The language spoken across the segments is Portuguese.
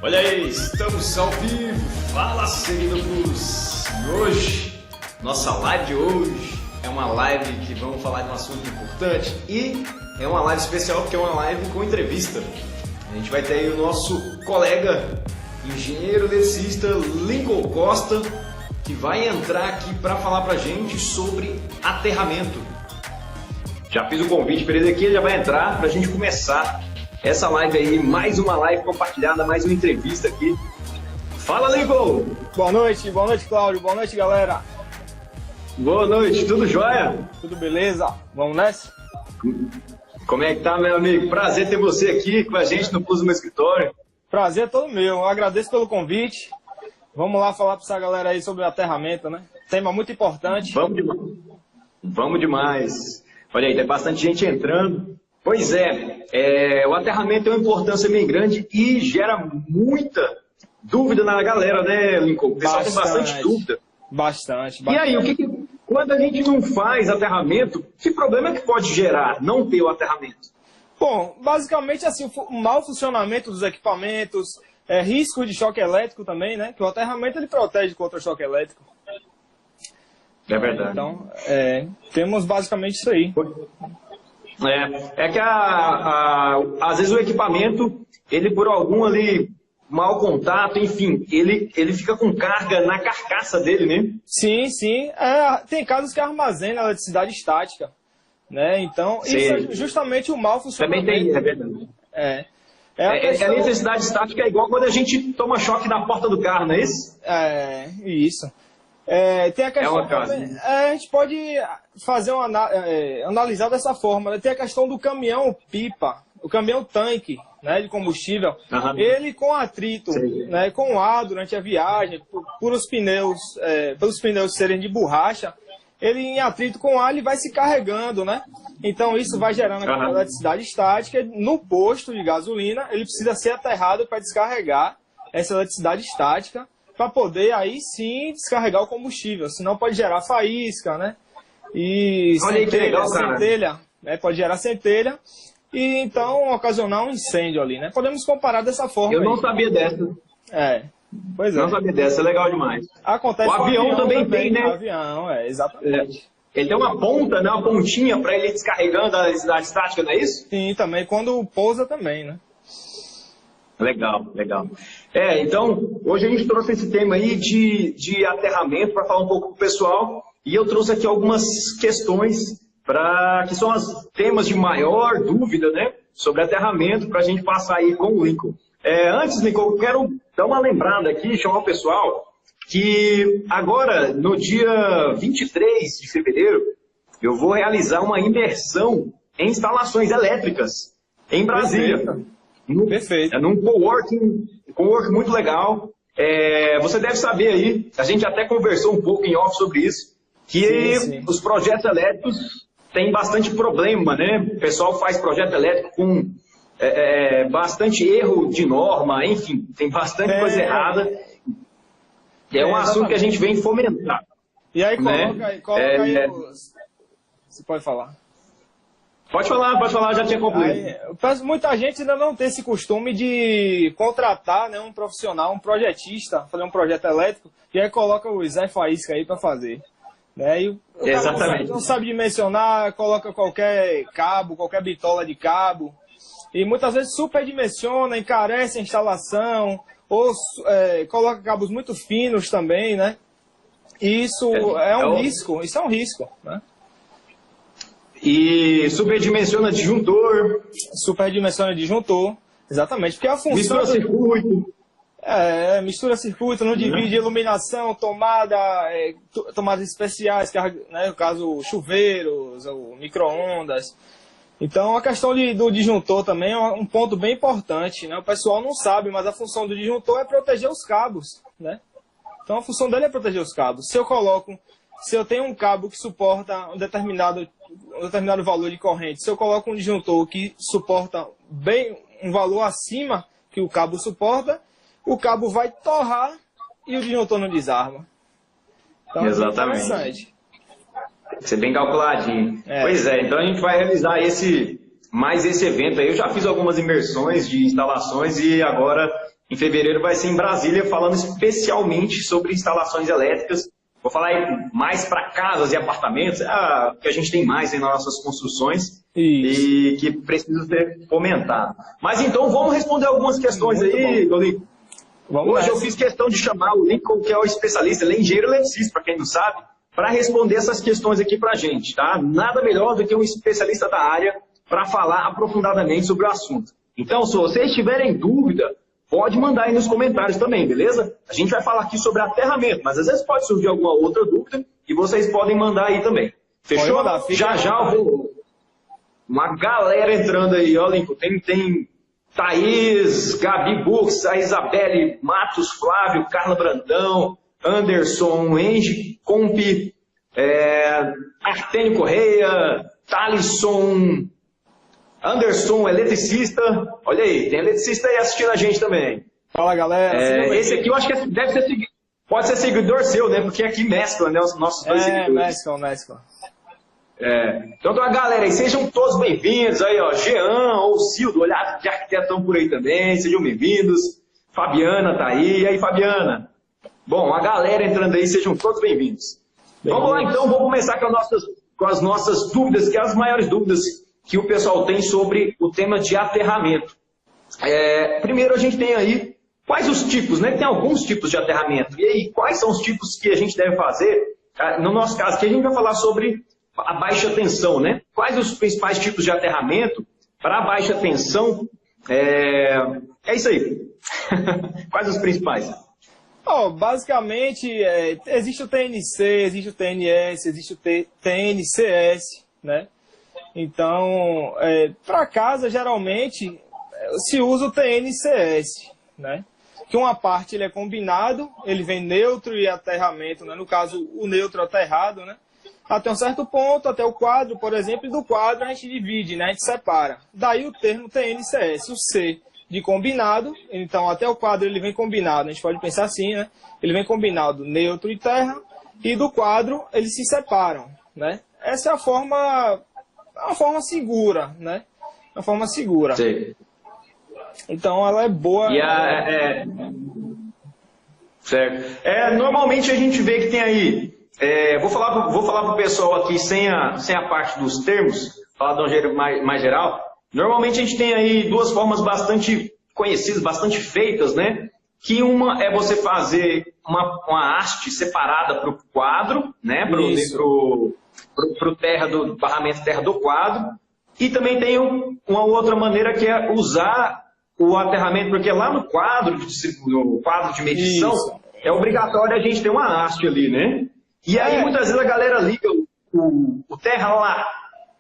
Olha aí, estamos ao vivo. Fala, seguidores! E hoje, nossa live de hoje é uma live que vamos falar de um assunto importante e é uma live especial porque é uma live com entrevista. A gente vai ter aí o nosso colega, engenheiro eletricista Lincoln Costa, que vai entrar aqui para falar pra gente sobre aterramento. Já fiz o convite para ele aqui, ele já vai entrar para a gente começar essa live aí, mais uma live compartilhada, mais uma entrevista aqui. Fala, Lincoln! Boa noite, Cláudio, boa noite, galera. Boa noite, tudo jóia? Tudo beleza? Vamos nessa? Como é que tá, meu amigo? Prazer ter você aqui com a gente no Plus do meu escritório. Prazer é todo meu, eu agradeço pelo convite. Vamos lá falar para essa galera aí sobre aterramento, né? Tema muito importante. Vamos demais. Vamos demais. Olha aí, tem bastante gente entrando. Pois é, o aterramento tem uma importância bem grande e gera muita dúvida na galera, né, Lincoln? O pessoal tem bastante dúvida. Bastante. E aí, quando a gente não faz aterramento, que problema que pode gerar não ter o aterramento? Bom, basicamente assim, o mau funcionamento dos equipamentos, risco de choque elétrico também, né? Que o aterramento ele protege contra o choque elétrico. É verdade. Então, temos basicamente isso aí. É que às vezes o equipamento, ele por algum ali mau contato, enfim, ele fica com carga na carcaça dele, né? Sim. Tem casos que armazenam eletricidade estática, né? Então, Sim. Isso é justamente o mau funcionamento. Também tem, é verdade. A A necessidade estática é igual quando a gente toma choque na porta do carro, não é isso? Isso. Tem a questão também, a gente pode fazer analisar dessa forma, né? Tem a questão do caminhão pipa, o caminhão tanque, né, de combustível. Uhum. Ele com atrito, né, com ar durante a viagem, pelos pneus serem de borracha, ele em atrito com ar ele vai se carregando, né? Então isso vai gerando aquela eletricidade estática. No posto de gasolina ele precisa ser aterrado para descarregar essa eletricidade estática, para poder aí sim descarregar o combustível, senão pode gerar faísca, né? E centelha, né? Pode gerar centelha e então ocasionar um incêndio ali, né? Podemos comparar dessa forma. Eu não sabia dessa. Pois é. Não sabia dessa, é legal demais. Acontece o avião também tem, né? O avião, exatamente. Ele tem uma ponta, né? Uma pontinha para ele ir descarregando a eletricidade estática, não é isso? Sim, também. Quando pousa também, né? Legal. Então, hoje a gente trouxe esse tema aí de aterramento para falar um pouco com o pessoal e eu trouxe aqui algumas questões que são os temas de maior dúvida, né, sobre aterramento para a gente passar aí com o Lincoln. Antes, Lincoln, eu quero dar uma lembrada aqui, chamar o pessoal que agora, no dia 23 de fevereiro, eu vou realizar uma imersão em instalações elétricas em Brasília. Perfeito. Num coworking muito legal. Você deve saber aí, a gente até conversou um pouco em off sobre isso, que sim. Os projetos elétricos têm bastante problema, né? O pessoal faz projeto elétrico com bastante erro de norma, enfim, tem bastante coisa errada. É um assunto que a gente vem fomentar. E aí coloca aí os... Você pode falar. Pode falar, já tinha concluído. Muita gente ainda não tem esse costume de contratar, né, um profissional, um projetista, fazer um projeto elétrico, e aí coloca o Zé Faísca aí para fazer. Né? E o Exatamente. Não sabe dimensionar, coloca qualquer cabo, qualquer bitola de cabo, e muitas vezes superdimensiona, encarece a instalação, ou coloca cabos muito finos também, né? E isso é um risco, né? E superdimensiona disjuntor. Superdimensiona disjuntor, exatamente. Porque a função... Mistura circuito. Mistura circuito, não divide iluminação, tomadas especiais, né, no caso chuveiros, ou micro-ondas. Então a questão do disjuntor também é um ponto bem importante, né? O pessoal não sabe, mas a função do disjuntor é proteger os cabos, né? Então a função dele é proteger os cabos. Se eu tenho um cabo que suporta um determinado valor de corrente, se eu coloco um disjuntor que suporta bem um valor acima que o cabo suporta, o cabo vai torrar e o disjuntor não desarma. Então, exatamente. É interessante. Você bem calculadinho. Pois é, então a gente vai realizar mais esse evento aí. Eu já fiz algumas imersões de instalações e agora em fevereiro vai ser em Brasília, falando especialmente sobre instalações elétricas. Vou falar aí mais para casas e apartamentos, que a gente tem mais aí nas nossas construções. Isso. E que precisa ser fomentado. Mas então vamos responder algumas questões aí, Lincoln. Hoje eu fiz questão de chamar o Lincoln, que é o especialista, ele é engenheiro eletricista, para quem não sabe, para responder essas questões aqui para a gente, tá? Nada melhor do que um especialista da área para falar aprofundadamente sobre o assunto. Então, se vocês tiverem dúvida, pode mandar aí nos comentários também, beleza? A gente vai falar aqui sobre aterramento, mas às vezes pode surgir alguma outra dúvida e vocês podem mandar aí também. Fechou? Mandar, já eu vou... Uma galera entrando aí, ó, Lincoln. Tem Thaís, Gabi Bux, a Isabelle Matos, Flávio, Carla Brandão, Anderson, Engie Compi, Artênio Correia, Thalisson, Anderson, eletricista. Olha aí, tem eletricista aí assistindo a gente também. Fala, galera. Esse aqui eu acho que deve ser pode ser seguidor seu, né? Porque aqui mescla, né? Os nossos dois seguidores. Mescla. Então, a galera aí, sejam todos bem-vindos aí, ó, Jean, ou Cildo, Olhar de Arquitetão por aí também, sejam bem-vindos. Fabiana tá aí, e aí, Fabiana? Bom, a galera entrando aí, sejam todos bem-vindos. Vamos lá, então, vamos começar com as nossas dúvidas, que é as maiores dúvidas que o pessoal tem sobre o tema de aterramento. Primeiro, a gente tem aí, quais os tipos, né? Tem alguns tipos de aterramento. E aí, quais são os tipos que a gente deve fazer? No nosso caso aqui, a gente vai falar sobre a baixa tensão, né? Quais os principais tipos de aterramento para a baixa tensão? É isso aí. Quais os principais? Basicamente, existe o TNC, existe o TNS, existe o TNCS, né? Então, para casa, geralmente, se usa o TNCS, né? Que uma parte ele é combinado, ele vem neutro e aterramento, né? No caso, o neutro aterrado, né? Até um certo ponto, até o quadro, por exemplo, e do quadro a gente divide, né? A gente separa. Daí o termo TNCS, o C de combinado, então até o quadro ele vem combinado, a gente pode pensar assim, né? Ele vem combinado neutro e terra, e do quadro eles se separam, né? Essa é uma forma segura, né? Uma forma segura. Sim. Então ela é boa. Certo. Normalmente a gente vê que tem aí. Vou falar para o pessoal aqui sem a parte dos termos, falar de um jeito mais geral. Normalmente a gente tem aí duas formas bastante conhecidas, bastante feitas, né? Que uma é você fazer uma haste separada para o quadro, né? Para o terra do barramento terra do quadro. E também tem uma outra maneira que é usar o aterramento, porque lá no quadro de medição, é obrigatório a gente ter uma haste ali, né? E aí muitas vezes a galera liga o terra lá,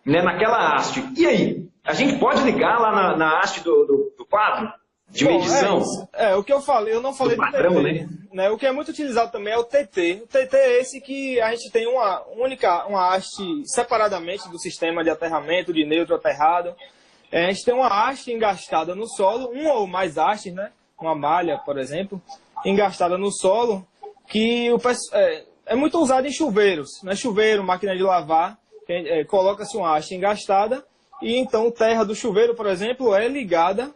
né, naquela haste. E aí? A gente pode ligar lá na haste do quadro de medição? O que eu falei, eu não falei do padrão, TT, né? O que é muito utilizado também é o TT. O TT é esse que a gente tem uma haste separadamente do sistema de aterramento, de neutro aterrado. A gente tem uma haste engastada no solo, uma ou mais hastes, né? Uma malha, por exemplo, engastada no solo, que é muito usado em chuveiros, né? Chuveiro, máquina de lavar, coloca-se uma haste engastada e então a terra do chuveiro, por exemplo, é ligada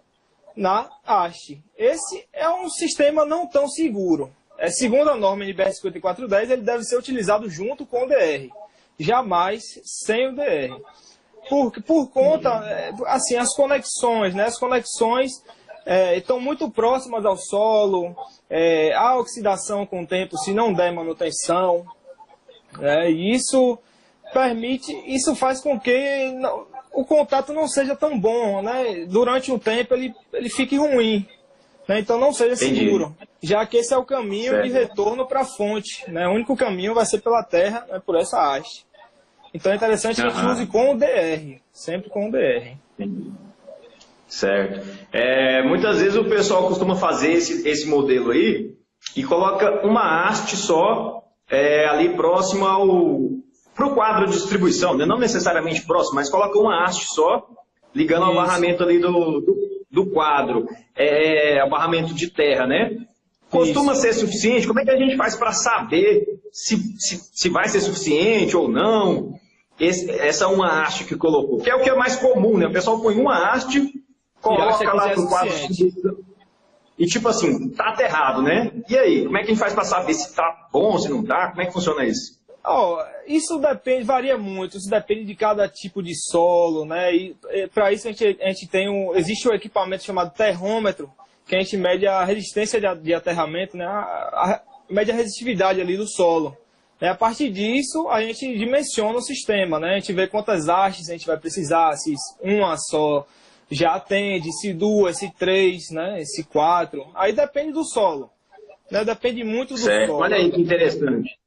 na haste. Esse é um sistema não tão seguro. Segundo a norma NBR 5410, ele deve ser utilizado junto com o DR, jamais sem o DR. Por conta, assim, as conexões, né? As conexões estão muito próximas ao solo, a oxidação com o tempo, se não der manutenção, e isso faz com que o contato não seja tão bom, né? Durante um tempo ele fique ruim, né? Então não seja seguro, já que esse é o caminho de retorno para a fonte, né? O único caminho vai ser pela terra, né? Por essa haste. Então é interessante que a gente use com o DR, sempre com o DR. Certo. Muitas vezes o pessoal costuma fazer esse modelo aí e coloca uma haste só ali próximo para o quadro de distribuição, né? Não necessariamente próximo, mas coloca uma haste só ligando ao barramento ali do quadro, ao barramento de terra, né? Costuma ser suficiente? Como é que a gente faz para saber se vai ser suficiente ou não? Essa uma haste que colocou, que é o que é mais comum, né? O pessoal põe uma haste, coloca lá para o quadro. e tipo assim, tá aterrado, né? E aí, como é que a gente faz para saber se tá bom, se não tá? Como é que funciona isso? Oh, isso depende, varia muito, isso depende de cada tipo de solo, né? E para isso a gente tem existe um equipamento chamado terrômetro, que a gente mede a resistência de aterramento, né? Mede a resistividade ali do solo. A partir disso, a gente dimensiona o sistema, né? A gente vê quantas hastes a gente vai precisar, se uma só já atende, se duas, se três, né? Se quatro. Aí depende do solo, né? Depende muito do certo. solo. Olha aí que interessante.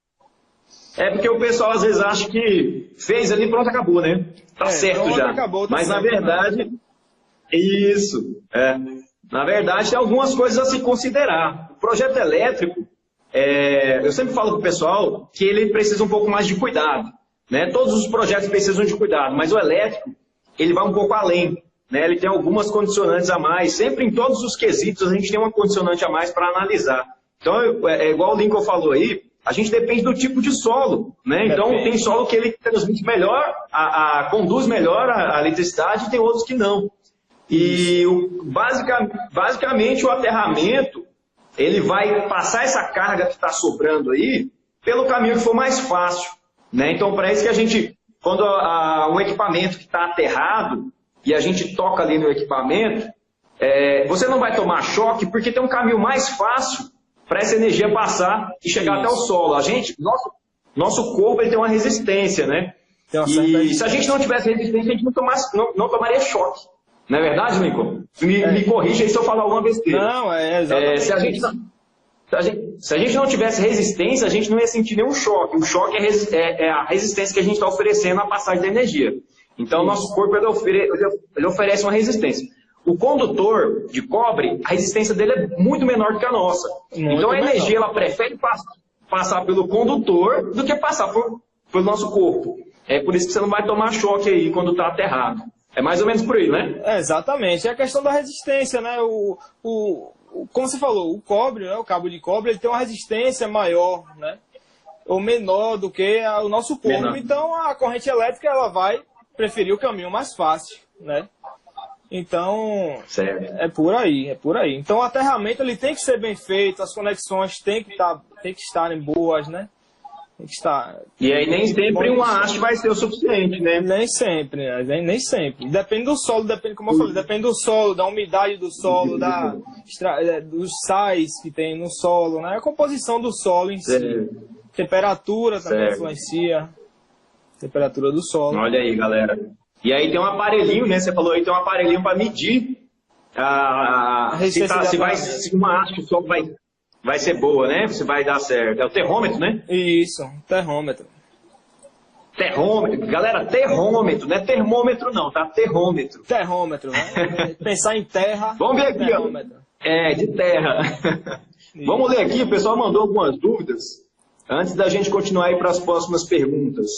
É porque o pessoal às vezes acha que fez ali, pronto, acabou, né? Tá certo pronto, já. Acabou, tá mas certo, na verdade, isso. Na verdade, tem algumas coisas a se considerar. O projeto elétrico, eu sempre falo para o pessoal que ele precisa um pouco mais de cuidado, né? Todos os projetos precisam de cuidado, mas o elétrico, ele vai um pouco além, né? Ele tem algumas condicionantes a mais. Sempre em todos os quesitos a gente tem uma condicionante a mais para analisar. Então, igual o Lincoln falou aí, a gente depende do tipo de solo, né? Então, tem solo que ele transmite melhor, conduz melhor a eletricidade, e tem outros que não. E basicamente o aterramento, ele vai passar essa carga que está sobrando aí pelo caminho que for mais fácil, né? Então, para isso que a gente, quando um equipamento que está aterrado e a gente toca ali no equipamento, você não vai tomar choque porque tem um caminho mais fácil para essa energia passar e chegar até o solo. Nosso corpo ele tem uma resistência, né? E se a gente não tivesse resistência, a gente não tomaria choque. Não é verdade, Lincoln? Me corrija aí se eu falar alguma besteira. Não, exatamente. Se a gente não tivesse resistência, a gente não ia sentir nenhum choque. O choque é a resistência que a gente está oferecendo na passagem da energia. Então, o nosso corpo ele oferece uma resistência. O condutor de cobre, a resistência dele é muito menor do que a nossa. Então, a energia ela prefere passar pelo condutor do que passar pelo nosso corpo. É por isso que você não vai tomar choque aí quando está aterrado. É mais ou menos por aí, né? Exatamente. É a questão da resistência, né? Como você falou, o cobre, né? O cabo de cobre, ele tem uma resistência maior, né? Ou menor do que o nosso corpo. Menor. Então, a corrente elétrica ela vai preferir o caminho mais fácil, né? Então, certo. É por aí. Então, o aterramento ele tem que ser bem feito, as conexões têm que estarem boas, né? Tem que estar... E aí nem sempre uma haste vai ser o suficiente, né? Nem sempre, né? Nem sempre. Depende do solo, como eu falei, depende do solo, da umidade do solo, dos sais que tem no solo, né? A composição do solo em si. Temperatura também influencia. Temperatura do solo. Olha aí, galera. E aí tem um aparelhinho, né? Você falou aí, tem um aparelhinho para medir se uma haste só vai ser boa, né? Se vai dar certo. É o terrômetro, né? Isso, terrômetro. Terrômetro. Galera, terrômetro. Não é termômetro não, tá? Terrômetro. Terrômetro, né? Pensar em terra. Vamos ver aqui, terrômetro. ó. De terra. Vamos ler aqui, o pessoal mandou algumas dúvidas. Antes da gente continuar aí para as próximas perguntas.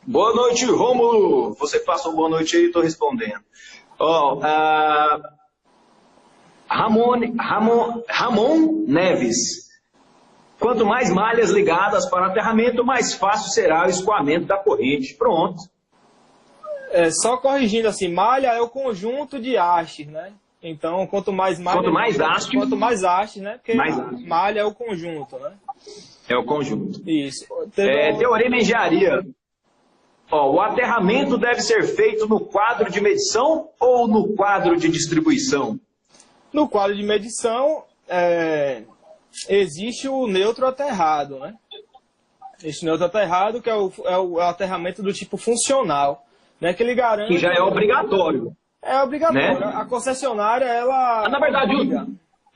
Boa noite, Rômulo. Você passou boa noite aí, estou respondendo. Ramon Neves. Quanto mais malhas ligadas para aterramento, mais fácil será o escoamento da corrente. Pronto. Só corrigindo assim, malha é o conjunto de hastes, né? Então, quanto mais malha... Quanto mais hastes, né? Porque malha é o conjunto, né? É o conjunto. Isso. Teorema de engenharia. O aterramento deve ser feito no quadro de medição ou no quadro de distribuição? No quadro de medição, existe o neutro aterrado, né? Esse neutro aterrado que é o aterramento do tipo funcional, né? Que ele garante... Que já é obrigatório. É obrigatório. Né? A concessionária, ela... na verdade,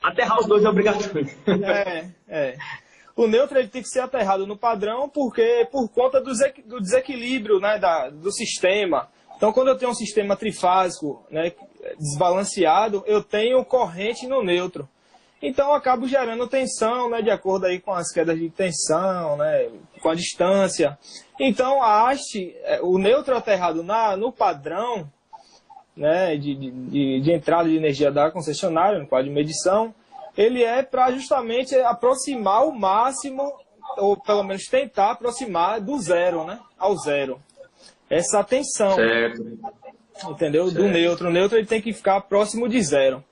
aterrar os dois é obrigatório. O neutro ele tem que ser aterrado no padrão por conta do desequilíbrio, né, do sistema. Então, quando eu tenho um sistema trifásico, né, desbalanceado, eu tenho corrente no neutro. Então, eu acabo gerando tensão, né, de acordo aí com as quedas de tensão, né, com a distância. Então, a haste, o neutro aterrado no padrão, né, de entrada de energia da concessionária, no quadro de medição, ele é para justamente aproximar o máximo, ou pelo menos tentar aproximar do zero, né, ao zero. Essa tensão, certo. Entendeu? Certo. Do neutro. O neutro ele tem que ficar próximo de zero.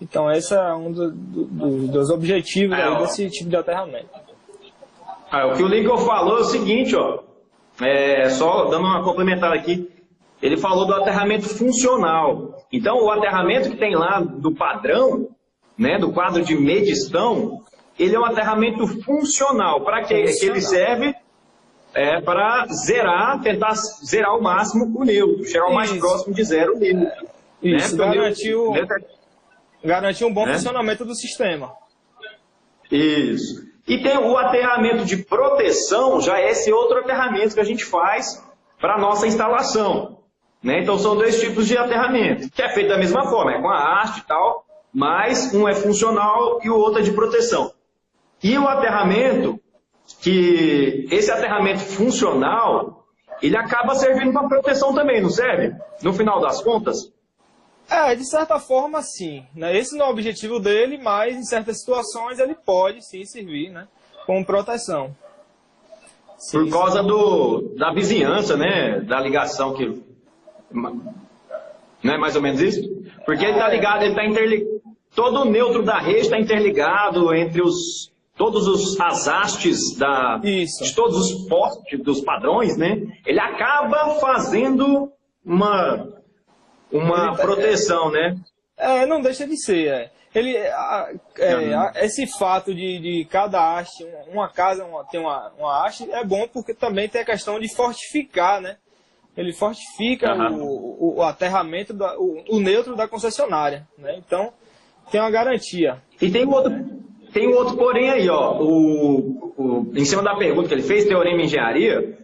Então esse é um dos objetivos aí ó. desse tipo de aterramento. O que o Lincoln falou é o seguinte, ó, só dando uma complementar aqui, ele falou do aterramento funcional. Então o aterramento que tem lá do padrão, né, do quadro de medição, ele é um aterramento funcional. Para que ele serve? Para zerar, tentar zerar ao máximo o neutro, chegar o mais próximo de zero o neutro. Isso, né? Garantir um bom funcionamento do sistema. Isso. E tem o aterramento de proteção, já é esse outro aterramento que a gente faz para a nossa instalação. Né? Então são dois tipos de aterramento, que é feito da mesma forma, com a haste e tal, mas um é funcional e o outro é de proteção. E o aterramento, esse aterramento funcional, ele acaba servindo para proteção também, não serve? No final das contas? De certa forma, sim. Né? Esse não é o objetivo dele, mas em certas situações ele pode sim servir, né? Como proteção. Sim, por causa da vizinhança, né? Da ligação que... Não é mais ou menos isso? Porque ele está ligado, ele está interligado. Todo o neutro da rede está interligado entre todos as hastes de todos os postes dos padrões, né? Ele acaba fazendo uma proteção, né? Não deixa de ser. Esse fato de cada haste, uma casa tem uma haste, é bom porque também tem a questão de fortificar, né? Ele fortifica o aterramento, o neutro da concessionária, né? Então, tem uma garantia. E tem um outro porém aí, ó, em cima da pergunta que ele fez, teorema em engenharia,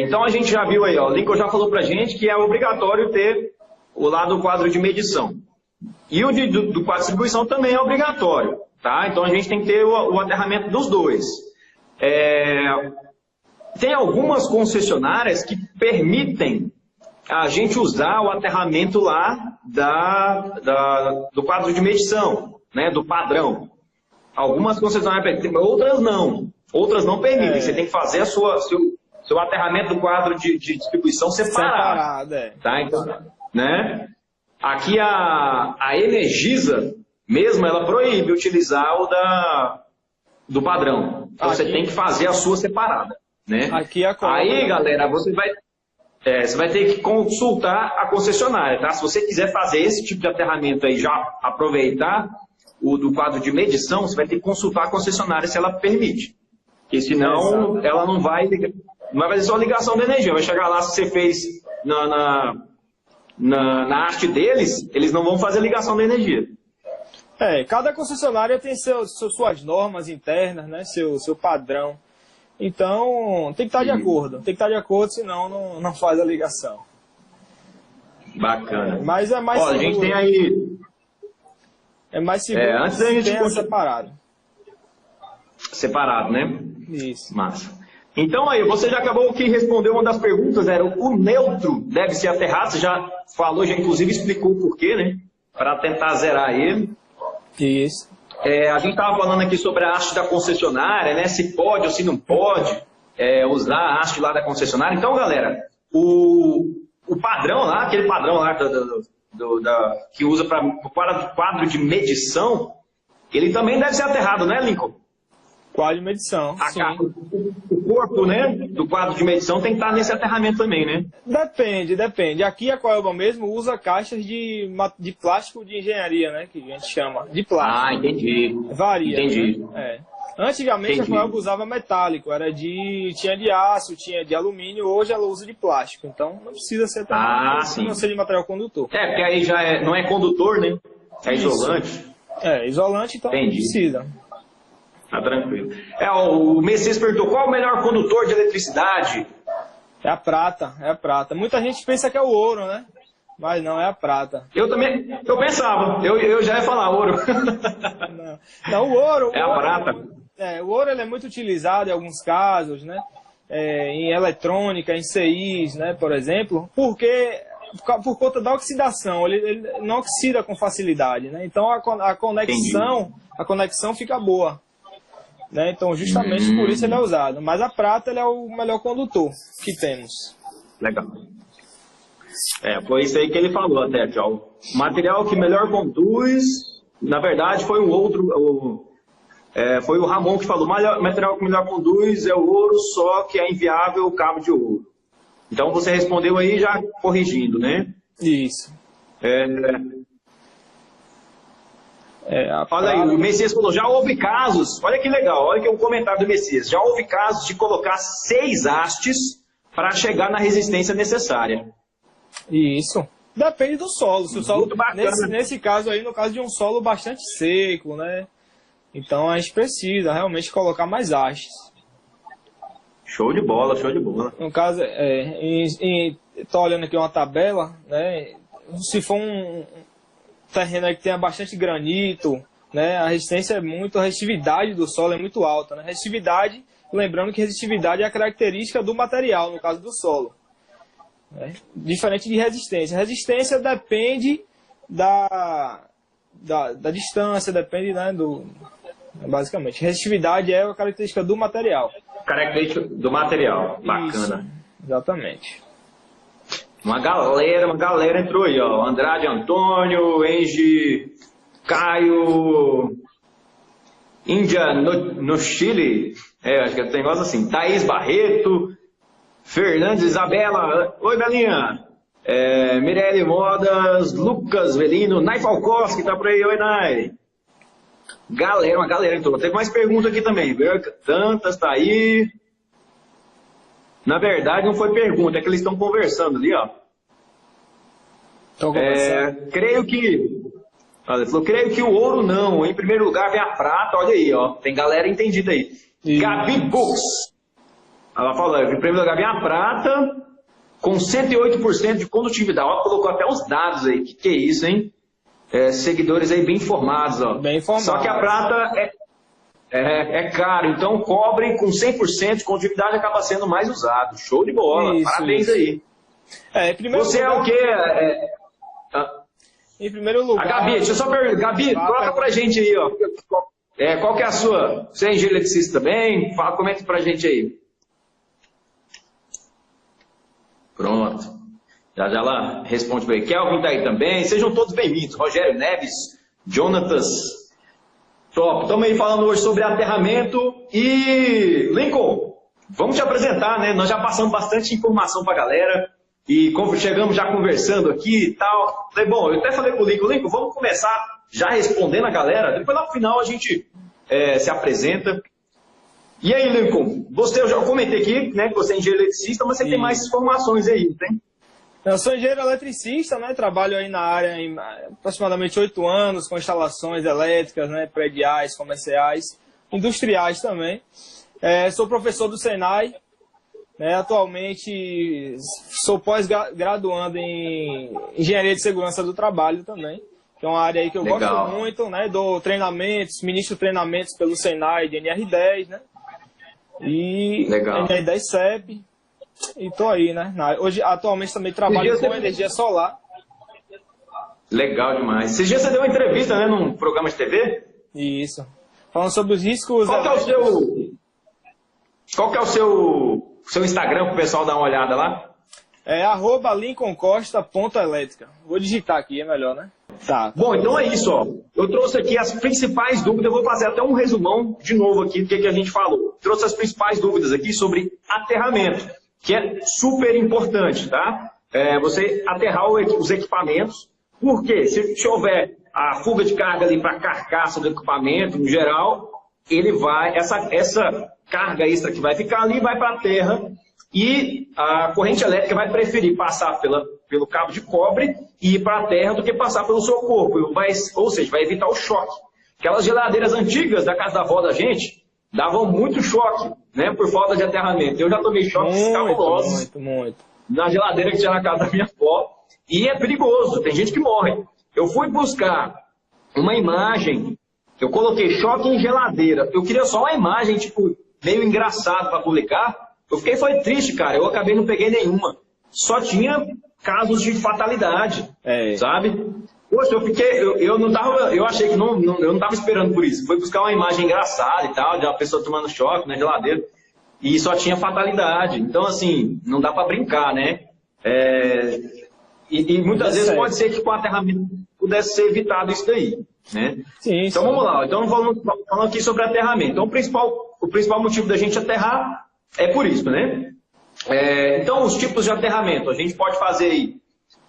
então a gente já viu aí, ó, o Lincoln já falou pra gente que é obrigatório ter o lado do quadro de medição. E o do quadro de distribuição também é obrigatório, tá? Então a gente tem que ter o aterramento dos dois. Tem algumas concessionárias que permitem a gente usar o aterramento lá do quadro de medição, né, do padrão. Algumas concessionárias permitem, outras não. Outras não permitem. Você tem que fazer seu aterramento do quadro de distribuição separado. Tá? Então, né? Aqui a Energisa mesmo, ela proíbe utilizar o do padrão. Então você tem que fazer a sua separada. Né? Aí, galera, você vai ter que consultar a concessionária, tá? Se você quiser fazer esse tipo de aterramento aí, já aproveitar o do quadro de medição, você vai ter que consultar a concessionária se ela permite. Porque senão ela não vai fazer só ligação de energia. Vai chegar lá, se você fez na haste deles, eles não vão fazer ligação de energia. Cada concessionária tem suas normas internas, né? Seu padrão. Então, tem que estar de acordo. Tem que estar de acordo, senão não faz a ligação. Bacana. Mas é mais seguro. A gente tem aí... É mais seguro antes da gente separado. Separado, né? Isso. Massa. Então aí, você já acabou que respondeu uma das perguntas, era o neutro deve ser aterrado, você já falou, já inclusive explicou o porquê, né? Para tentar zerar ele. Isso. A gente estava falando aqui sobre a haste da concessionária, né? Se pode ou se não pode usar a haste lá da concessionária. Então, galera, o padrão lá, aquele padrão lá que usa para o quadro de medição, ele também deve ser aterrado, né, Lincoln? Quadro de medição, sim. O corpo, né, do quadro de medição tem que estar nesse aterramento também, né? Depende. Aqui a Coelba mesmo usa caixas de plástico de engenharia, né, que a gente chama, de plástico. Entendi. Varia. Entendi. Né? Antigamente a Coelba usava metálico, tinha de aço, tinha de alumínio, hoje ela usa de plástico, então não precisa ser não ser de material condutor. Porque aí já não é condutor, né? É isolante. Isolante, então não precisa. Tá tranquilo. O Messias perguntou, qual é o melhor condutor de eletricidade? É a prata. Muita gente pensa que é o ouro, né? Mas não, é a prata. Eu pensava, eu já ia falar ouro. Não, o ouro... É a prata. O ouro ele é muito utilizado em alguns casos, né? Em eletrônica, em CIs, né, por exemplo, por conta da oxidação, ele não oxida com facilidade, né? Então a conexão fica boa. Né? Então, justamente por isso ele é usado. Mas a prata ele é o melhor condutor que temos. Legal. Foi isso aí que ele falou até, ó. O material que melhor conduz Na verdade, foi o outro, foi o Ramon que falou, o material que melhor conduz é o ouro, só que é inviável o cabo de ouro. Então você respondeu aí já corrigindo, né? Isso. Olha aí, o Messias falou, já houve casos, olha que legal, olha que é um comentário do Messias, já houve casos de colocar 6 hastes para chegar na resistência necessária. Isso. Depende do solo. Se o solo Muito bacana. nesse caso aí, no caso de um solo bastante seco, né? Então a gente precisa realmente colocar mais hastes. Show de bola, show de bola. No caso, tô olhando aqui uma tabela, né? Se for um terreno aí que tenha bastante granito, né? A resistividade do solo é muito alta, né? Resistividade, lembrando que resistividade é a característica do material, no caso do solo. Né? Diferente de resistência. Resistência depende da distância, depende, né, basicamente. Resistividade é a característica do material. Característica do material, bacana. Isso, exatamente. Uma galera entrou aí, ó. Andrade Antônio, Engie, Caio, Índia no Chile, acho que tem negócio assim, Thaís Barreto, Fernandes Isabela, oi Belinha, Mirelle Modas, Lucas Velino, Nai Falkowski, tá por aí, oi Nai. Uma galera entrou. Teve mais pergunta aqui também, Dantas tá aí. Na verdade não foi pergunta, é que eles estão conversando ali, ó. Creio que o ouro não, em primeiro lugar vem a prata, olha aí, ó, tem galera entendida aí. Isso. Gabi Books. Ela falou, em primeiro lugar vem a prata, com 108% de condutividade. Ela colocou até os dados aí. Que é isso, hein? Seguidores aí bem informados, ó. Bem informados. Só que a prata é caro, então cobre com 100% de condutividade acaba sendo mais usado. Show de bola. Isso, parabéns isso. aí. Você é o quê? Em primeiro lugar... A Gabi, deixa eu só perguntar. Gabi, coloca pra gente aí, ó. Qual que é a sua? Você é engenheiro eletricista também? Comenta pra gente aí. Pronto. Já ela responde para ele. Kelvin tá aí também. Sejam todos bem-vindos. Rogério Neves, Jonatas. Top. Estamos aí falando hoje sobre aterramento. E, Lincoln, vamos te apresentar, né? Nós já passamos bastante informação para a galera. E chegamos já conversando aqui e tal. Falei, bom, eu até falei com o Lincoln, vamos começar já respondendo a galera. Depois lá no final a gente se apresenta. E aí, Lincoln, eu já comentei aqui, né, que você é engenheiro eletricista, mas você tem mais informações aí, tem? Eu sou engenheiro eletricista, né, trabalho aí na área há aproximadamente 8 anos, com instalações elétricas, né, prediais, comerciais, industriais também. Sou professor do Senai, né, atualmente sou pós-graduando em Engenharia de Segurança do Trabalho também, que é uma área aí que eu Legal. gosto muito, né, dou treinamentos, ministro treinamentos pelo Senai de NR10, né, e Legal. NR10 CEP, e tô aí, né? Hoje, atualmente também trabalho com energia solar. Legal demais. Esses dias você deu uma entrevista, né, num programa de TV? Isso. Falando sobre os riscos... Qual que é o seu Instagram para o pessoal dar uma olhada lá? @lincolncosta.elétrica. Vou digitar aqui, é melhor, né? Tá. Bom, então é isso, ó. Eu trouxe aqui as principais dúvidas, eu vou fazer até um resumão de novo aqui do que a gente falou. Trouxe as principais dúvidas aqui sobre aterramento, que é super importante, tá? Você aterrar os equipamentos, porque se houver a fuga de carga ali para a carcaça do equipamento, no geral, ele vai, essa carga extra que vai ficar ali vai para a terra e a corrente elétrica vai preferir passar pelo cabo de cobre e ir para a terra do que passar pelo seu corpo. Ou seja, vai evitar o choque. Aquelas geladeiras antigas da casa da avó da gente davam muito choque, né, por falta de aterramento. Eu já tomei choques cabulosos na geladeira que tinha na casa da minha avó. E é perigoso, tem gente que morre. Eu fui buscar uma imagem, eu coloquei choque em geladeira. Eu queria só uma imagem, tipo, meio engraçado para publicar. Foi triste, cara. Eu acabei não peguei nenhuma. Só tinha casos de fatalidade, sabe? Poxa, eu achei que eu não tava esperando por isso. Fui buscar uma imagem engraçada e tal, de uma pessoa tomando choque na geladeira. E só tinha fatalidade. Então, assim, não dá para brincar, né? E muitas vezes pode ser que com o pudesse ser evitado isso daí, né? Sim, então vamos lá, então falando aqui sobre aterramento. Então o principal motivo da gente aterrar é por isso, né? Então os tipos de aterramento, a gente pode fazer aí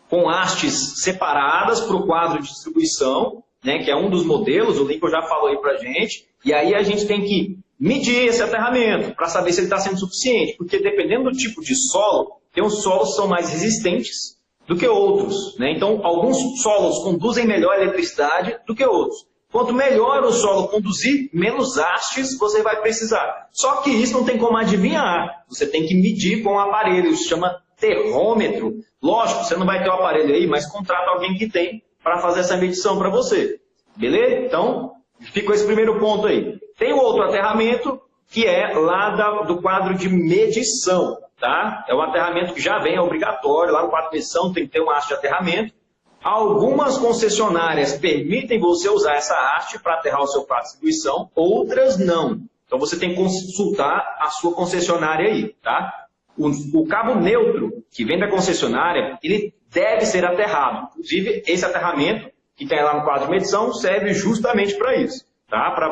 com hastes separadas para o quadro de distribuição, né, que é um dos modelos, o Lincoln já falou aí pra gente, e aí a gente tem que medir esse aterramento para saber se ele está sendo suficiente, porque dependendo do tipo de solo, tem uns solos que são mais resistentes do que outros, né? Então, alguns solos conduzem melhor a eletricidade do que outros. Quanto melhor o solo conduzir, menos hastes você vai precisar. Só que isso não tem como adivinhar. Você tem que medir com um aparelho, isso se chama terrômetro. Lógico, você não vai ter o aparelho aí, mas contrata alguém que tem para fazer essa medição para você. Beleza? Então, ficou esse primeiro ponto aí. Tem o outro aterramento, que é lá do quadro de medição. Tá? É um aterramento que já vem, é obrigatório, lá no quadro de medição tem que ter uma haste de aterramento. Algumas concessionárias permitem você usar essa haste para aterrar o seu quadro de distribuição, outras não. Então você tem que consultar a sua concessionária aí. Tá? O cabo neutro, que vem da concessionária, ele deve ser aterrado. Inclusive, esse aterramento que tem lá no quadro de medição serve justamente para isso. Tá? Para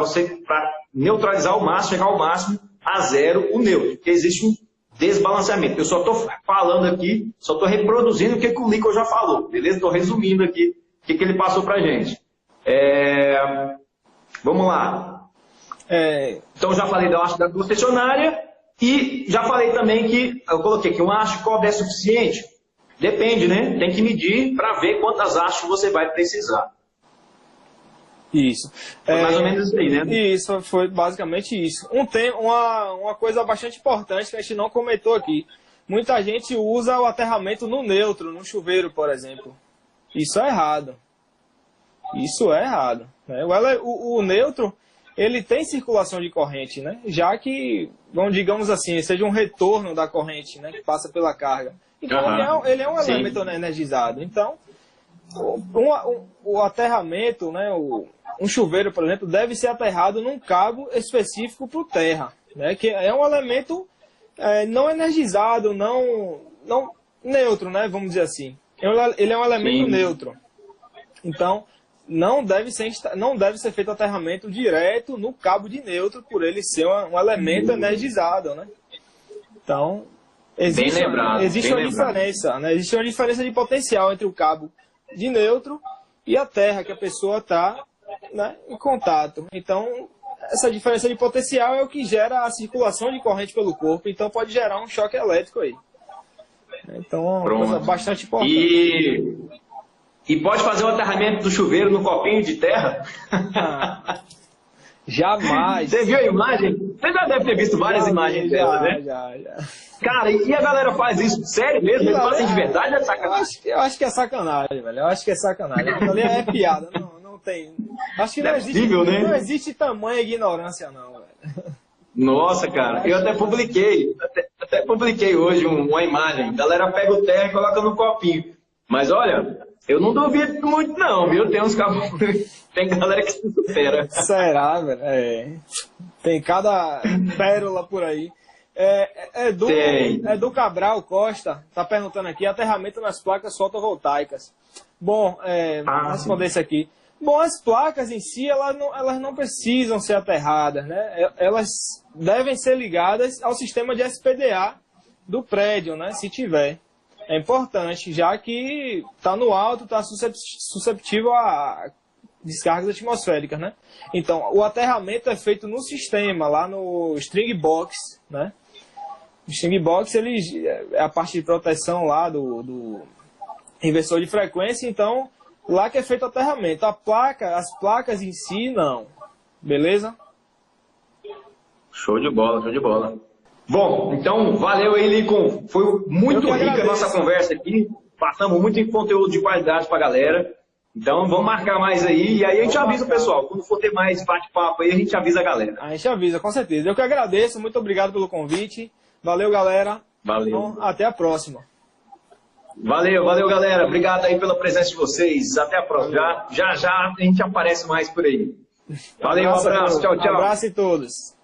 neutralizar ao máximo, chegar ao máximo a zero o neutro. Porque existe um desbalanceamento. Eu só estou falando aqui, só estou reproduzindo o que o Lincoln já falou, beleza? Estou resumindo aqui o que ele passou para a gente. Vamos lá. Então já falei da haste da concessionária e já falei também que, eu coloquei que uma haste cobre é suficiente? Depende, né? Tem que medir para ver quantas hastes você vai precisar. Isso. Foi mais ou menos isso aí, né? Isso, foi basicamente isso. Uma coisa bastante importante que a gente não comentou aqui. Muita gente usa o aterramento no neutro, no chuveiro, por exemplo. Isso é errado. Isso é errado. Né? O neutro, ele tem circulação de corrente, né? Já que, digamos assim, seja um retorno da corrente, né? Que passa pela carga. Então, ele é um elemento energizado. Então, o aterramento, né? Um chuveiro, por exemplo, deve ser aterrado num cabo específico para o terra, né? Que é um elemento não energizado, não neutro, né? Vamos dizer assim. Ele é um elemento neutro. Então, não deve ser feito aterramento direto no cabo de neutro, por ele ser um elemento energizado, né? Então, existe uma diferença, né? Existe uma diferença de potencial entre o cabo de neutro e a terra que a pessoa está, né, em contato. Então, essa diferença de potencial é o que gera a circulação de corrente pelo corpo, então pode gerar um choque elétrico aí. Então, é uma coisa bastante importante. E pode fazer o aterramento do chuveiro no copinho de terra? Jamais. Você viu a imagem? Você já deve ter visto várias imagens dela, né? Já. Cara, e a galera faz isso? Sério mesmo? Eles fazem de verdade ou é sacanagem? Eu acho que é sacanagem, velho. Eu acho que é sacanagem. Aquilo ali é piada. Não tem. Acho que não existe tamanha ignorância, não, velho. Nossa, cara. Eu até publiquei hoje uma imagem. A galera pega o terra e coloca no copinho. Mas olha, eu não duvido muito não, viu? Tem galera que se supera. Será, velho? Tem cada pérola por aí. Edu Cabral Costa está perguntando aqui, aterramento nas placas fotovoltaicas. Bom, vou responder isso aqui. Bom, as placas em si, elas não precisam ser aterradas, né? Elas devem ser ligadas ao sistema de SPDA do prédio, né? Se tiver. É importante, já que está no alto, está susceptível a descargas atmosféricas, né? Então, o aterramento é feito no sistema, lá no string box, né? O string box, ele é a parte de proteção lá do inversor de frequência, então, lá que é feito o aterramento. As placas em si, não. Beleza? Show de bola, show de bola. Bom, então, valeu aí, Lincoln. Foi muito rica a nossa conversa aqui. Passamos muito conteúdo de qualidade pra galera. Então, vamos marcar mais aí. E aí a gente avisa o pessoal. Quando for ter mais bate-papo aí, a gente avisa a galera. A gente avisa, com certeza. Eu que agradeço. Muito obrigado pelo convite. Valeu, galera. Valeu. Então, até a próxima. Valeu, galera. Obrigado aí pela presença de vocês. Até a próxima. Já a gente aparece mais por aí. Valeu, um abraço. Tchau, tchau. Um abraço a todos.